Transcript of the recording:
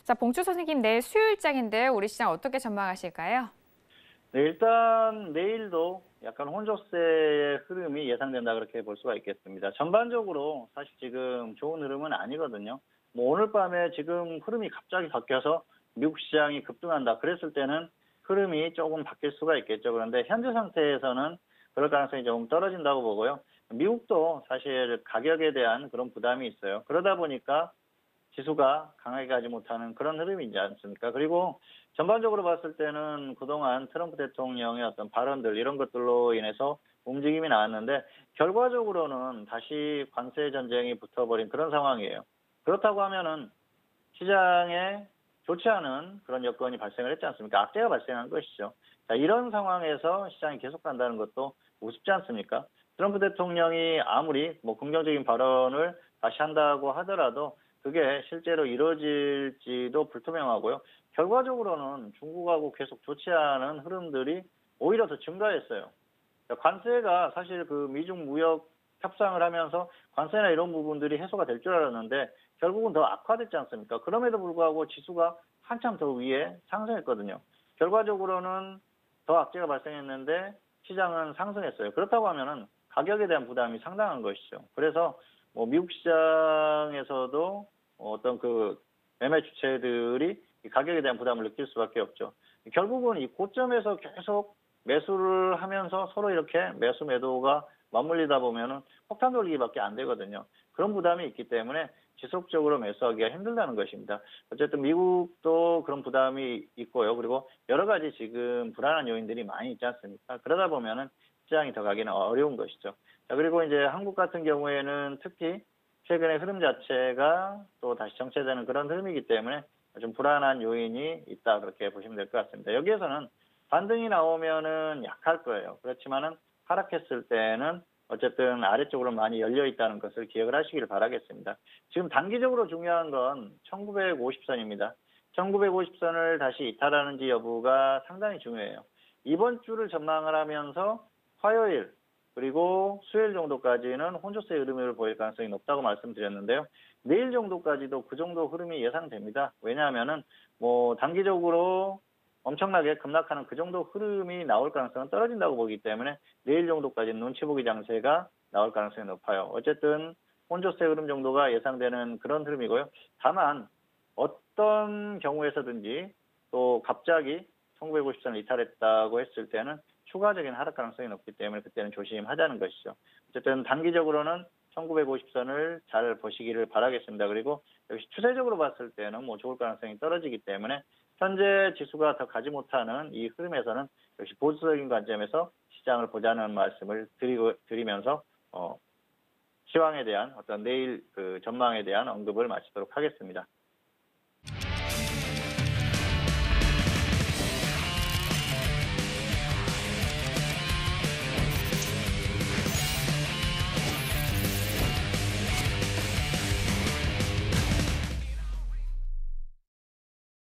자, 봉주 선생님, 내일 수요일장인데 우리 시장 어떻게 전망하실까요? 네, 일단 내일도 약간 혼조세의 흐름이 예상된다 그렇게 볼 수가 있겠습니다. 전반적으로 사실 지금 좋은 흐름은 아니거든요. 뭐 오늘 밤에 지금 흐름이 갑자기 바뀌어서 미국 시장이 급등한다 그랬을 때는 흐름이 조금 바뀔 수가 있겠죠. 그런데 현재 상태에서는 그럴 가능성이 조금 떨어진다고 보고요. 미국도 사실 가격에 대한 그런 부담이 있어요. 그러다 보니까 지수가 강하게 가지 못하는 그런 흐름이지 않습니까? 그리고 전반적으로 봤을 때는 그동안 트럼프 대통령의 어떤 발언들 이런 것들로 인해서 움직임이 나왔는데 결과적으로는 다시 관세 전쟁이 붙어버린 그런 상황이에요. 그렇다고 하면은 시장에 좋지 않은 그런 여건이 발생을 했지 않습니까? 악재가 발생한 것이죠. 자, 이런 상황에서 시장이 계속 간다는 것도 우습지 않습니까? 트럼프 대통령이 아무리 뭐 긍정적인 발언을 다시 한다고 하더라도 그게 실제로 이루어질지도 불투명하고요. 결과적으로는 중국하고 계속 좋지 않은 흐름들이 오히려 더 증가했어요. 관세가 사실 그 미중 무역 협상을 하면서 관세나 이런 부분들이 해소가 될 줄 알았는데 결국은 더 악화됐지 않습니까? 그럼에도 불구하고 지수가 한참 더 위에 상승했거든요. 결과적으로는 더 악재가 발생했는데 시장은 상승했어요. 그렇다고 하면은 가격에 대한 부담이 상당한 것이죠. 그래서 뭐 미국 시장에서도 어떤 그 매매 주체들이 이 가격에 대한 부담을 느낄 수밖에 없죠. 결국은 이 고점에서 계속 매수를 하면서 서로 이렇게 매수 매도가 맞물리다 보면은 폭탄 돌리기밖에 안 되거든요. 그런 부담이 있기 때문에 지속적으로 매수하기가 힘들다는 것입니다. 어쨌든 미국도 그런 부담이 있고요. 그리고 여러 가지 지금 불안한 요인들이 많이 있지 않습니까? 그러다 보면은 시장이 더 가기는 어려운 것이죠. 자, 그리고 이제 한국 같은 경우에는 특히 최근의 흐름 자체가 또 다시 정체되는 그런 흐름이기 때문에 좀 불안한 요인이 있다 그렇게 보시면 될 것 같습니다. 여기에서는 반등이 나오면은 약할 거예요. 그렇지만은 하락했을 때는 어쨌든 아래쪽으로 많이 열려 있다는 것을 기억을 하시기를 바라겠습니다. 지금 단기적으로 중요한 건 1950선입니다. 1950선을 다시 이탈하는지 여부가 상당히 중요해요. 이번 주를 전망을 하면서 화요일 그리고 수요일 정도까지는 혼조세 흐름을 보일 가능성이 높다고 말씀드렸는데요. 내일 정도까지도 그 정도 흐름이 예상됩니다. 왜냐하면은 뭐 단기적으로 엄청나게 급락하는 그 정도 흐름이 나올 가능성은 떨어진다고 보기 때문에 내일 정도까지는 눈치 보기 장세가 나올 가능성이 높아요. 어쨌든 혼조세 흐름 정도가 예상되는 그런 흐름이고요. 다만 어떤 경우에서든지 또 갑자기 1950선을 이탈했다고 했을 때는 추가적인 하락 가능성이 높기 때문에 그때는 조심하자는 것이죠. 어쨌든 단기적으로는 1950선을 잘 보시기를 바라겠습니다. 그리고 역시 추세적으로 봤을 때는 뭐 좋을 가능성이 떨어지기 때문에 현재 지수가 더 가지 못하는 이 흐름에서는 역시 보수적인 관점에서 시장을 보자는 말씀을 드리면서 시황에 대한 어떤 내일 그 전망에 대한 언급을 마치도록 하겠습니다.